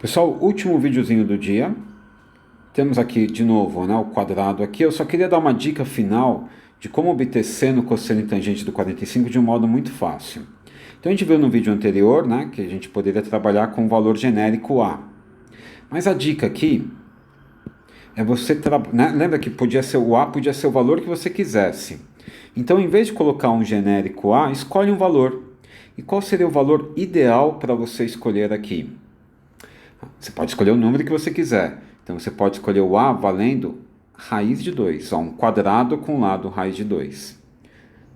Pessoal, último videozinho do dia. Temos aqui de novo, né, o quadrado aqui. Eu só queria dar uma dica final de como obter seno, cosseno e tangente do 45 de um modo muito fácil. Então a gente viu no vídeo anterior, né, que a gente poderia trabalhar com o valor genérico A. Mas a dica aqui é você lembra que o A podia ser o valor que você quisesse. Então, em vez de colocar um genérico A, escolhe um valor. E qual seria o valor ideal para você escolher aqui? Você pode escolher o número que você quiser. Então você pode escolher o A valendo raiz de 2, um quadrado com lado raiz de 2.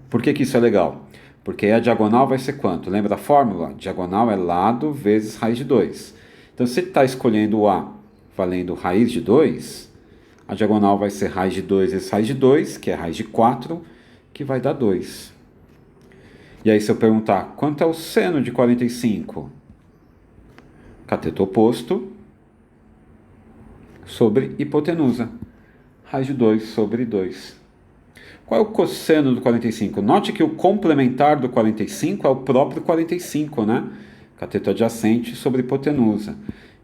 Por que isso é legal? Porque a diagonal vai ser quanto? Lembra da fórmula? Diagonal é lado vezes raiz de 2. Então se você está escolhendo o A valendo raiz de 2, a diagonal vai ser raiz de 2 vezes raiz de 2, que é raiz de 4, que vai dar 2. E aí se eu perguntar, quanto é o seno de 45? Cateto oposto sobre hipotenusa. Raiz de 2 sobre 2. Qual é o cosseno do 45? Note que o complementar do 45 é o próprio 45, né? Cateto adjacente sobre hipotenusa.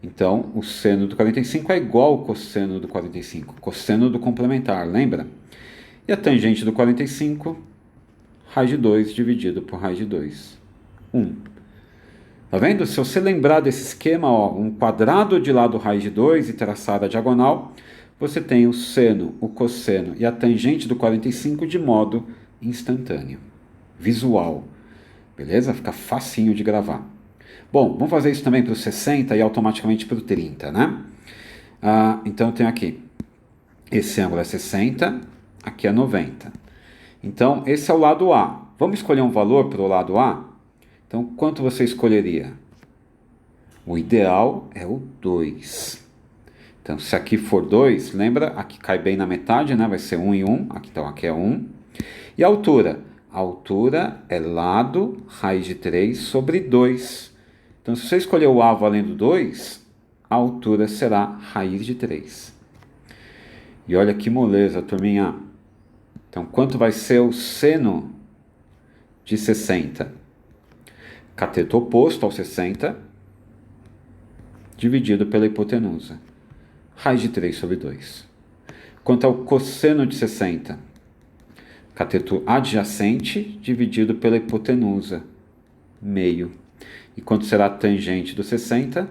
Então, o seno do 45 é igual ao cosseno do 45. Cosseno do complementar, lembra? E a tangente do 45, raiz de 2 dividido por raiz de 2. 1. Tá vendo? Se você lembrar desse esquema, ó, um quadrado de lado raiz de 2 e traçar a diagonal, você tem o seno, o cosseno e a tangente do 45 de modo instantâneo, visual. Beleza? Fica facinho de gravar. Bom, vamos fazer isso também para o 60 e automaticamente para o 30, né? Então eu tenho aqui, esse ângulo é 60, aqui é 90. Então esse é o lado A. Vamos escolher um valor para o lado A? Então, quanto você escolheria? O ideal é o 2. Então, se aqui for 2, lembra? Aqui cai bem na metade, né? Vai ser 1 e 1. Então, aqui é 1. E a altura? A altura é lado raiz de 3 sobre 2. Então, se você escolher o A valendo 2, a altura será raiz de 3. E olha que moleza, turminha. Então, quanto vai ser o seno de 60? Cateto oposto ao 60, dividido pela hipotenusa. Raiz de 3 sobre 2. Quanto ao cosseno de 60? Cateto adjacente, dividido pela hipotenusa. Meio. E quanto será a tangente do 60?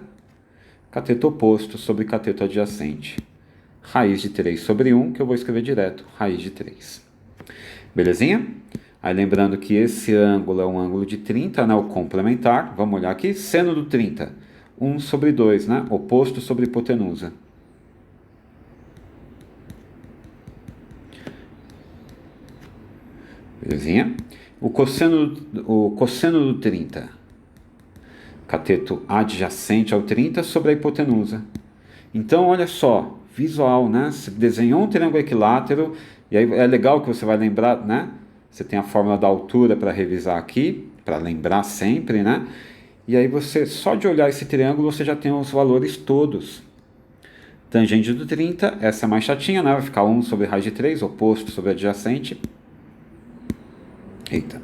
Cateto oposto sobre cateto adjacente. Raiz de 3 sobre 1, que eu vou escrever direto. Raiz de 3. Belezinha? Aí lembrando que esse ângulo é um ângulo de 30, né? O complementar. Vamos olhar aqui. Seno do 30. 1 sobre 2, né? Oposto sobre hipotenusa. Belezinha? O cosseno do 30. Cateto adjacente ao 30 sobre a hipotenusa. Então, olha só. Visual, né? Você desenhou um triângulo equilátero. E aí é legal que você vai lembrar, né? Você tem a fórmula da altura para revisar aqui, para lembrar sempre, né? E aí você, só de olhar esse triângulo, você já tem os valores todos. Tangente do 30, essa é mais chatinha, né? Vai ficar 1 sobre raiz de 3, oposto sobre adjacente. Eita.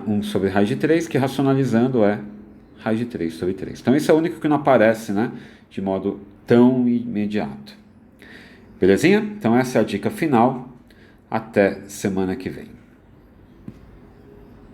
1 sobre raiz de 3, que racionalizando é raiz de 3 sobre 3. Então esse é o único que não aparece, né? De modo tão imediato. Belezinha? Então essa é a dica final. Até semana que vem.